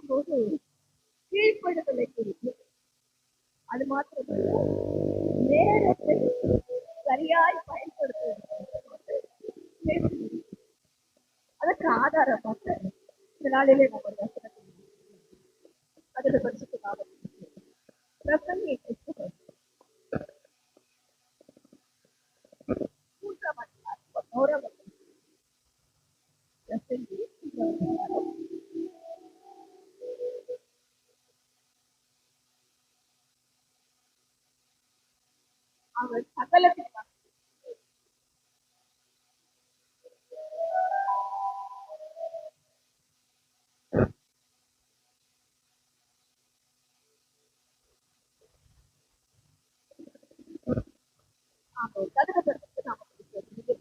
பார்க்கும்போது கீழ்ப்படுதலை குறித்து, அது மாத்திரமல்ல நேரத்தை சரியாய் பயன்படுத்துவது, அதற்கு ஆதாரமாக இந்த நாளிலே நம்ம ஒரு வசனத்தை அதில் பரிசுத்தமாக பிரசங்கி மூன்றாம் அதிகாரம் 11ஆம் வசனம். பிரசங்கி அவர் சகலத்தின்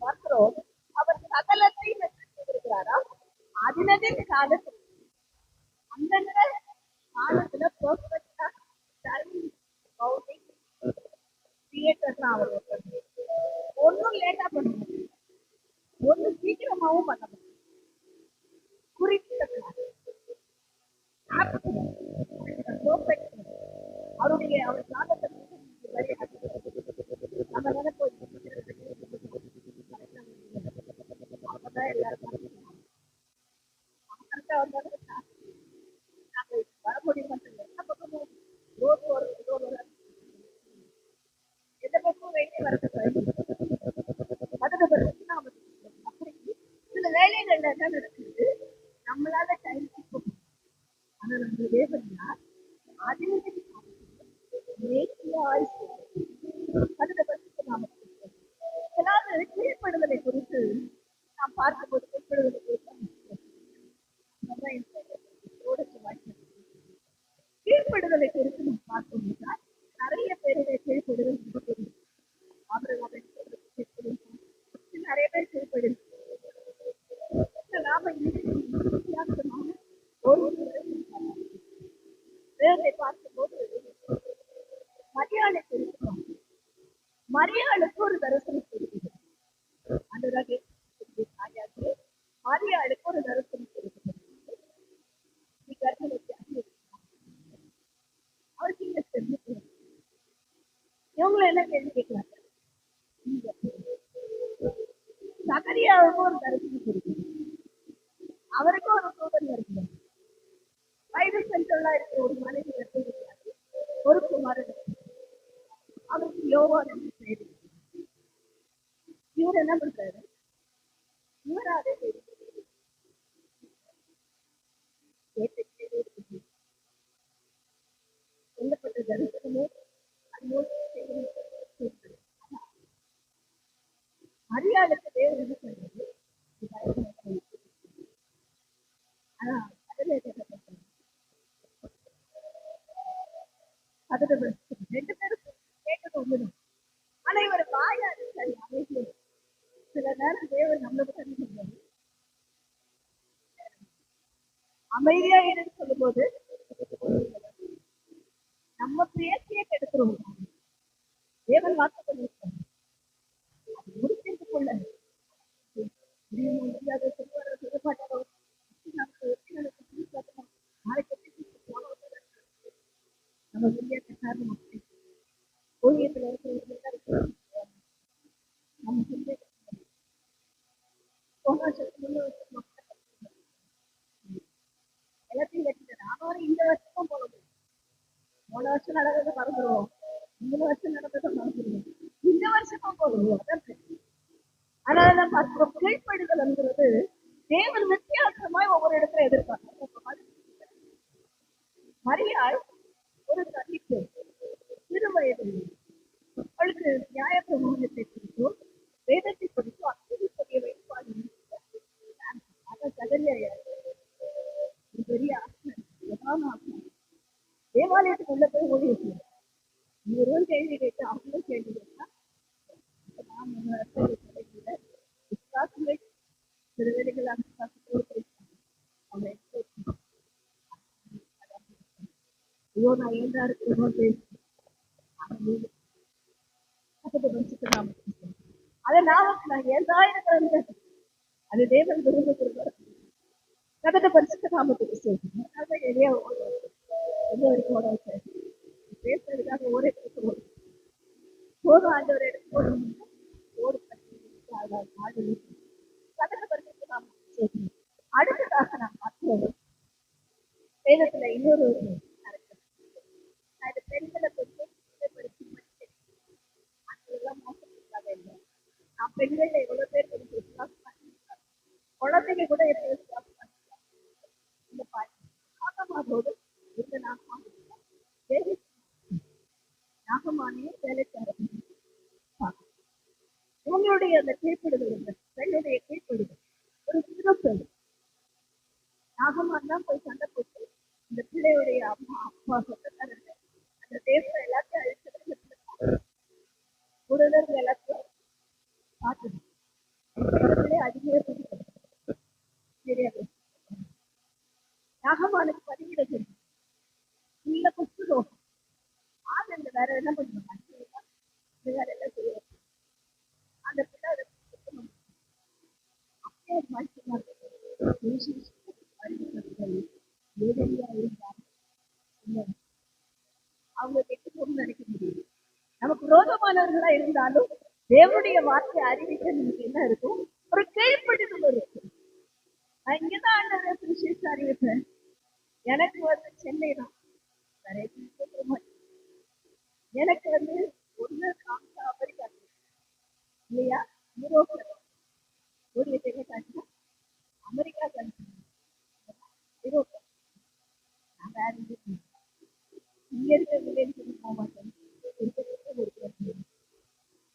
பார்க்கிறோம். அவர் சகலத்தையும் இருக்கிறாரா அதினதின் காலத்தில் அந்தந்த காலத்துல பெர்ஃபெக்ட்டா டைம் பவுண்டிங் கிரியேட்டர் தான் அவர். ஒன்னும் லேட்டா பண்ணுவாங்க, ஒண்ணு சீக்கிரமாவும் பண்ண முடியும். குறிப்பிட்ட அவருடைய அவர் காலத்தை நம்ம நினைப்போம் வர முடியும். எந்த பக்கமும் ரோட் போறது எந்த பக்கமும் வெளியே வரது அப்படி சில வேலைகள்ல என்ன நடக்குது, நம்மளால டைம் ஆனா நம்ம தேவன்னா கீழ்ப்படுதலை குறித்து நாம் பார்க்கும்போது கீழ்ப்படுதலை கீழ்ப்படுதலை குறித்து நாம் பார்க்கணும்னா நிறைய பேருடைய கீழ்ப்படுதல் நிறைய பேர் கீழ்ப்படுதல் நாம வித்தியாசமான ஒரு வேலை பார்க்கும்போது மரியாளுக்கு இருக்கிறோம். மரியாளுக்கு ஒரு தரிசனம் இருக்குது. அனுராகே மரியாளுக்கு ஒரு தரிசனம் இருக்குது. அவருக்கு இங்க தெரிஞ்சு இவங்களை என்ன கேள்வி கேட்கலாம். சகரியாவுக்கு ஒரு தரிசனம் இருக்குது. அவருக்கும் ஒரு தூதன் இருக்கிறார். வயது சென்றா இருக்கிற ஒரு மனைவி ஒரு குமாரன் அவருக்கு யோவான் என்று பெயர். இவர் என்ன பண்றாரு, இவர் அதை சொல்லப்பட்ட தரிசனமோ மரியாளுக்கு தேவை என்ன சொல்றது, ரெண்டு பேரும் கேட்டது ஒண்ணுதான். ஆனா இவர் வாயாரு சரி அமைதி. சில நேரம் தேவன் நம்மளுக்கு சொல்லுவாரு அமைதியா இருந்து சொல்லும் போது நம்ம பேசியே கெடுத்துருவோம். தேவன் வாக்கு பண்ணிருக்காங்க முடிச்சிருக்குள்ள நம்ம காரணம் ஓவியத்துல இருக்கிற நம்ம எல்லாத்தையும் வச்சுட்டு நானும் இந்த வருஷமும் போக முடியும். போன வருஷம் நடந்ததை மறந்துடுவோம், இந்த வருஷம் நடந்ததை மறந்துடுவோம், இந்த வருஷமும் போடுவோம். அதான் பிரச்சனை. அதனால பார்க்கிறோம் கீழ்ப்படுதல்ங்கிறது தேவன் வித்தியாசமாய் ஒவ்வொரு இடத்துல எதிர்பார்க்க. மரியாள் ஒரு தனிப்பு சிறு வயதில் அவளுக்கு நியாயப்பிரமாணத்தை குறித்தும் வேதத்தை குறித்தும் அத்திரிய வைப்பாடு. அதான் சகரியா பெரிய தேவாலயத்துக்கு உள்ள போய் ஓடி வைக்கணும். இவரும் கேள்வி கேட்டு அவங்களும் கேள்வி கேட்டா சில வேலைகள் ஐயோ நான் ஏண்டா இருக்கணும் அதை நான் ஏதா இருக்கிறேன். அது தேவன் விரும்புகிறார். கதட்ட பரிசுத்த நாமத்துக்கு சேர்க்கணும். அதான் எளிய எந்த வரைக்கும் ஓட வச்சாரு பேசுறதுக்காக ஒரே பேச போதும் ஆண்டவர் எடுத்து போதும் ஓடு கதட்ட பரிசுத்த நாமத்துக்கு சேர்க்கணும். அடுத்ததாக நாம் பார்க்கிறோம் வேதத்துல இன்னொரு பெண்களை கொஞ்சம் அதெல்லாம் மோசம் இல்லை. நான் பெண்கள் எவ்வளவு பேர் குழந்தைங்க கூட எப்படி விசுவாசம் பண்ணிக்கலாம் இந்த பாட்டு நாகமானோடு இந்த நாகமானே வேலைக்காரர் இவங்களுடைய அந்த கீழ்ப்படுதல் பெண்ணுடைய கீழ்ப்படுதல் ஒரு சிறப்பு. நாகமான் தான் போய் சண்டை போட்டு இந்த பிள்ளையுடைய அம்மா அப்பா சொந்தக்காரங்க அந்த தேசத்தை எல்லாத்தையும் அழிச்சு உடனே எல்லாத்தையும் பார்த்துது அதிகமாக தெரியாது. நாகமானுக்கு பதிவிட இல்ல குஷ்டரோகம் ஆள் வேற என்ன பண்ணுவாங்க வேற எல்லாம் செய்யறது அந்த பிள்ளை அப்படியே அவங்க கெட்டு போகணும்னு நினைக்க முடியும். நமக்கு விரோதமானவர்களா இருந்தாலும் தேவனுடைய வார்த்தை அறிவிக்க நமக்கு என்ன இருக்கும், ஒரு கீழ்ப்படிதல் இருக்கும். நான் இங்கதான் ஆண்டவரை சுவிசேஷம் அறிவிப்பேன். எனக்கு வந்து சென்னை தான் எனக்கு வந்து ஒண்ணு அமெரிக்கா இல்லையா யூரோப்ல ஒரு காட்டுனா அமெரிக்கா கண்ட்ரி யூரோப்ல நான் வேற இங்க இருக்க வில்லேஜ் போக மாட்டேன்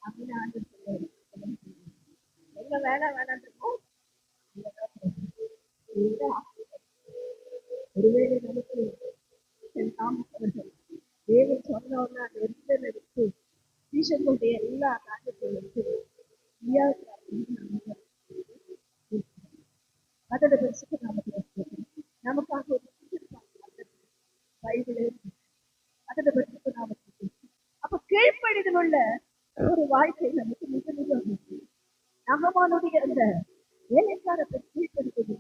அப்படின்னு ஆண்டு சொல்லுவாரு. எங்க வேணாம் வேணாம் இருக்கும். ஒருவேளை நமக்கு தாமசவர்கள் தேவன் சொன்னவங்க அந்த இடத்துல எடுத்து ஈஸ்வரனுடைய எல்லா காரியத்தையும் எடுத்து அதோட பரிசுக்கு நமக்காக ஒரு பைபிள் அதோட பரிசுக்கு நாமத்துக்கு அப்ப கீழ்ப்படிதல் உள்ள ஒரு வாழ்க்கை நமக்கு மிக மிக நாகமானுடைய அந்த வேலைக்காரத்தை கீழ்ப்படுத்தது.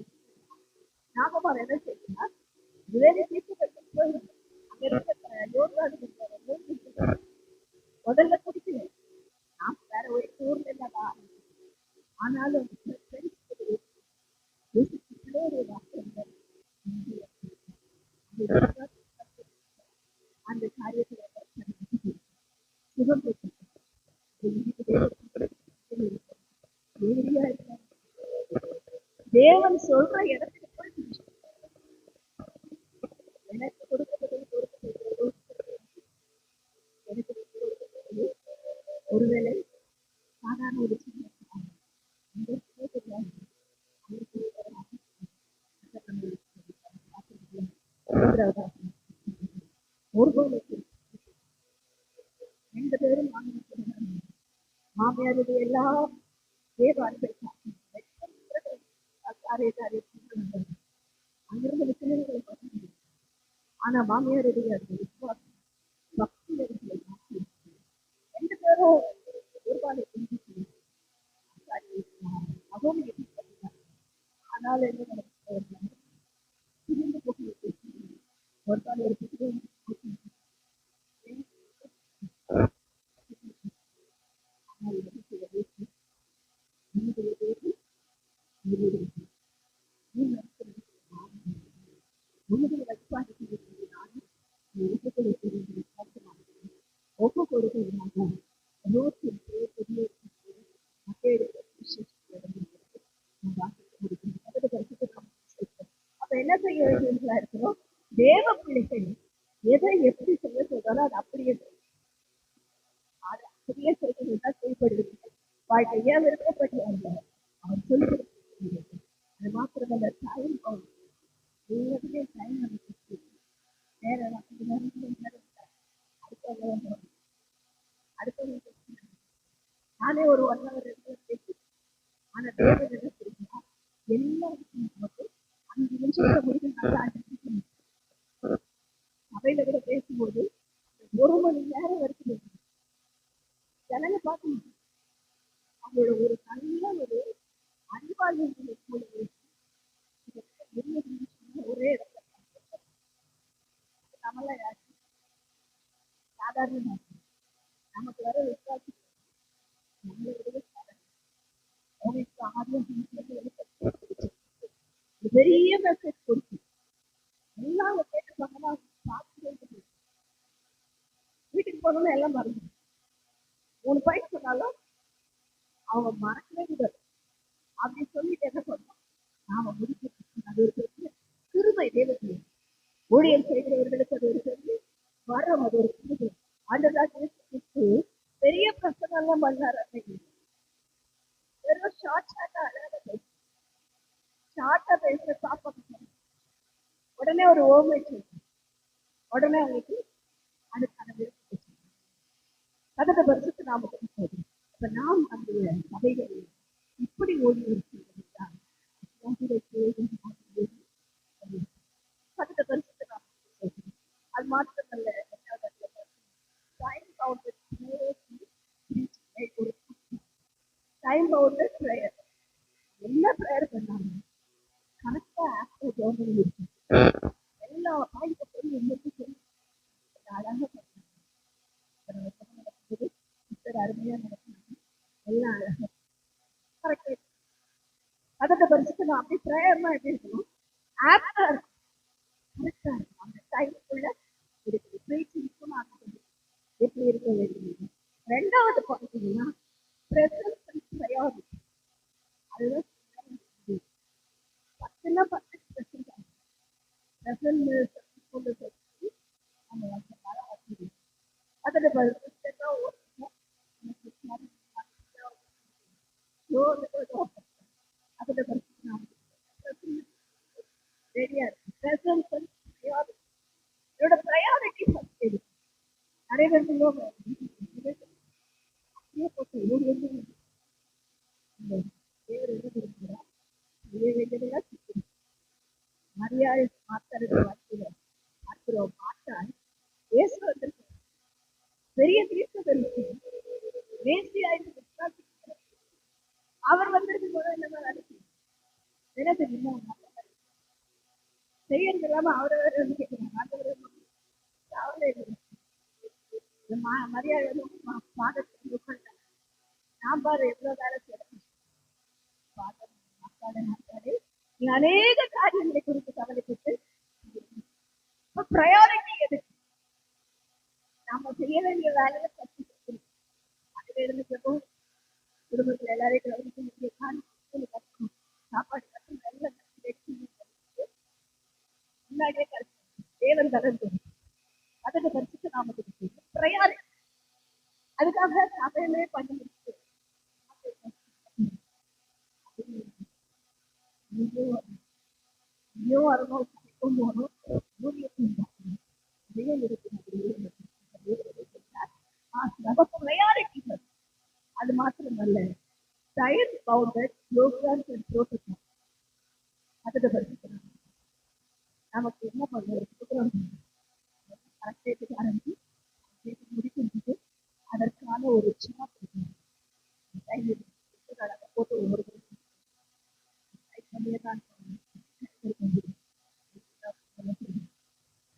நாகமான் என்ன செய்யணும்னா வேலை தீர்த்து போயிடும். அங்க இருக்க முதல்ல குடிக்கல நான் வேற ஒரு ஊர்ல இல்லாதான் ஆனாலும் அந்த காரியத்துல சுகம் தேவன் சொல்ற இடத்துக்கு போய் எனக்கு கொடுக்கப்பட்டது ஒருவேளை சாதாரண ஒரு சின்ன ரெண்டு பேரும் மாமியாருடைய எல்லா தேவார்கள் அங்கிருந்து விசனங்களை பார்க்க. ஆனா மாமியாருடைய விசுவாசம் பக்தி ரெண்டு பேரும் ஒருபாடு அதுவும் ஆனால் என்ன திரும்ப ஒரு பாடு ஒரு ஒப்பு கொடுக்கிறதுனால அப்ப என்ன செய்ய வேண்டியதா இருக்கிறோம்? தேவ பிள்ளைகள் எதை எப்படி செய்ய சொல்றாலும் அது அப்படியே அது அப்படியே செய்யணும்னா செய்யப்படுகிறது. வாழ்க்கையா விருப்பப்பட்டு அவர் சொல்லி அது மாத்திரமல்ல டைம் டைம் வேற அடுத்தவங்க நானே ஒரு 1 hour ஆனா தேவன் என்ன சொல்லுங்க எல்லா விஷயமும் 5 நிமிஷத்துல முடிக்கும். சபையில கூட பேசும்போது 1 மணி நேரம் வரைக்கும் ஜனங்க பார்க்கணும். அவங்களோட ஒரு நல்ல ஒரு அறிவாளி ஒரு பெரிய மெசேஜ் கொடுத்து எல்லாம் அவங்க கேட்டுப்பாங்கன்னா வீட்டுக்கு போனோம்னா எல்லாம் மறந்து 3 பாயிண்ட் சொன்னாலும் அவங்க மறக்கவே கூடாது அப்படின்னு சொல்லிட்டு என்ன சொன்னோம் நாம முடிச்சு அது ஒரு பெரிய கிருபை தேவத்தை ஊழியர் செய்கிறவர்களுக்கு அது ஒரு பெரிய வரம், அது ஒரு கிருபை. ஆண்டவராக இயேசு கிறிஸ்து பெரிய பிரசங்கம் எல்லாம் பண்ணாரு அன்னைக்கு. வெறும் ஷார்ட்டா பேசுற சாப்பாடு உடனே ஒரு ஓமை சொல்லு உடனே அவங்களுக்கு அதுக்கான விருப்பம் கதத்தை பரிசுத்து நாம கொடுத்தது. இப்ப நாம் நம்முடைய சபைகளில் இப்படி ஓடி இருக்கிறார் கதத்தை பரிசுத்து நாம கொடுத்தது. அது மாத்திரமல்ல டைம் பவுண்டட் ப்ரேயர் என்ன ப்ரேயர் பண்ணாங்க கரெக்டா ஆக்டிவ் கவர்மெண்ட் இருக்கு எல்லா பாயிண்ட் சொல்லி என்னைக்கு சொல்லி அழகா பண்ணாங்க அருமையா நடத்தினாங்க எல்லாம் அழகா கரெக்டா கதத்தை பரிசுத்து நான் அப்படி ப்ரேயர்னா எப்படி இருக்கணும் ஆப்டர் கரெக்டா இருக்கும் அந்த டைமுக்குள்ள இருக்குது பிரீச்சிங்க்கும் எப்படி இருக்க வேண்டும். ரெண்டாவது பார்த்தீங்கன்னா பிரசன்ஸ் அண்ட் ப்ரையாரிட்டி அதுதான் 10ன்னா 10 பிரசன்ட் ஆகும் பிரசன்ட் நம்ம அதில் அதில் ரெடியா இருக்கு பிரசன்ஸ் அண்ட் ப்ரையாரிட்டி இதோட ப்ரையாரிட்டி ஃபர்ஸ்ட் இருக்கு நிறைய பேருக்கு மரியாதை மாத்தர்கள் பார்க்கிறோம் மாட்டால் இயேசு வந்திருக்க பெரிய தீர்க்கதரிசி மேசியாயிட்டு அவர் வந்திருக்கு போது என்ன நடக்கும் என்ன தெரியுமா செய்யறது இல்லாம அவரை வந்து கேட்கிறாங்க மரியாதை பாதத்துக்கு நான் பாரு எவ்வளவு வேலை செய்யறேன் நீ அநேக காரியங்களை குறித்து கவலைப்பட்டு ப்ரையாரிட்டி எதுக்கு நாம செய்ய வேண்டிய வேலையை பற்றி அதுல இருந்துக்கிறோம் குடும்பத்துல எல்லாரையும் கவனிக்க சாப்பாடு கட்டு நல்ல முன்னாடியே தேவன் கலந்து அதுக்கு பரிசுக்கு நாம ப்ரையாரிட்டி அதுக்காக சபையிலே பண்ணி முடிச்சு அது மாத்திரமல்ல time bounded programs and protocol அதுக்கு பரிசுக்கு நமக்கு என்ன பண்ணுறோம் கரெக்டேட்டுக்கு ஆரம்பிச்சு முடிக்கின்றது அதற்கான ஒரு சார்ட் போட்டு ஒவ்வொரு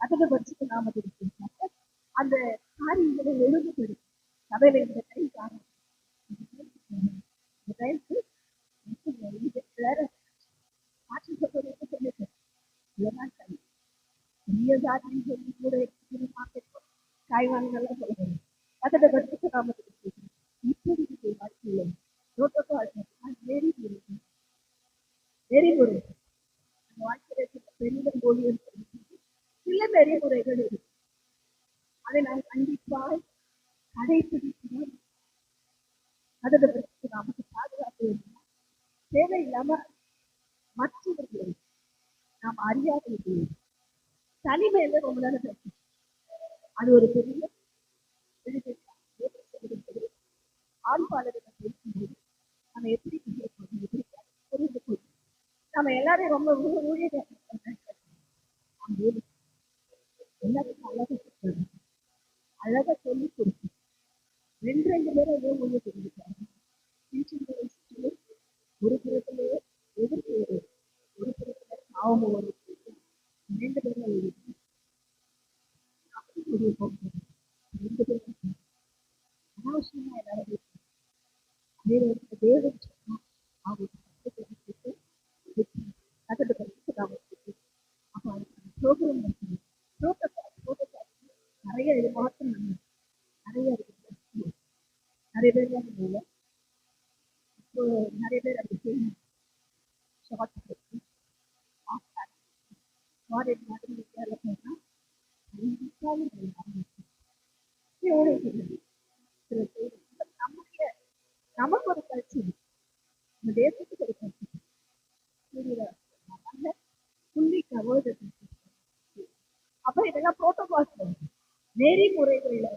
அதுக்கு பட்சத்து நாம அந்த காரியங்களை எழுதுபடி சபையில இந்த டைம் காரணம் இந்த டைமுக்கு வேற மாற்றி சொல்றது சொல்லிட்டேன் பெரிய ஜாதின்னு சொல்லி கூட காய்வான்கள்லாம் சொல்லுவாங்க அதோட பட்சத்தை நாம இப்படி வாழ்க்கையில நெறிமுறை வாழ்க்கையில பெண்கள் மொழிகள் சில நெறிமுறைகள் இருக்கு அதை நாம் கண்டிப்பாக கடைபிடிக்கணும் அதோட பட்சத்தை நமக்கு பாதுகாப்பு தேவையில்லாம மற்றவர்களை நாம் அறியாத தனிமையில ரொம்ப நேரம் பேசணும் அது ஒரு பெரிய ஆண் பாலகத்தை பேசும்போது நம்ம எப்படி புரிந்து நம்ம எல்லாரையும் ரொம்ப ஊழியர் எல்லாருக்கும் அழகா சொல்லி கொடுத்து 2 பேரும் ஏதோ ஊழியர் தெரிஞ்சுக்காங்க ஒரு புறத்திலே எதிர்ப்பு ஒரு புறத்துல பாவம் ஒரு 2 பேரும் அனாவசியமா எல்லாரும் தேவன் நிறைய பேர் தான் பண்ணுவாங்க. இப்போ நிறைய பேர் அப்படி செய்யணும். ஷார்ட் ஃபாரின் மாதிரி வேலை போனா எவ்வளவு செய்யணும். சில பேர் நம்முடைய நமக்கு ஒரு கட்சி, நம்ம தேசத்துக்கு ஒரு கட்சி புரியுதா? அதனால புள்ளி தகவல் அப்ப இதெல்லாம் புரோட்டோகால்ஸ் நெறிமுறைகள்ல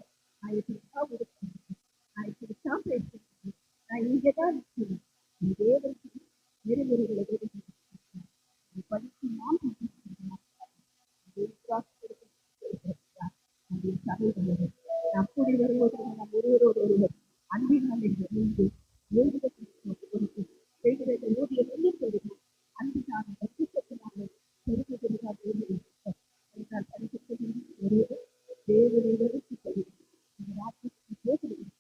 நான் இப்படித்தான் இருக்கணும், நான் இப்படித்தான் பேசணும், நான் இங்கதான் இருக்கணும், இதே நெறிமுறைகளை படித்து நாம் நாம் கூடி வரும்போது நம் ஒருவரோடு ஒருவர் அன்பினால் இணைந்து செய்கிற ஊதிய எண்ணிக்கை அன்பினான பட்சத்தினால பெருமையாக படிக்கப்படும் ஒரு தேவனை வெறுத்து இந்த நாட்டுக்கு பேசுகிறேன்.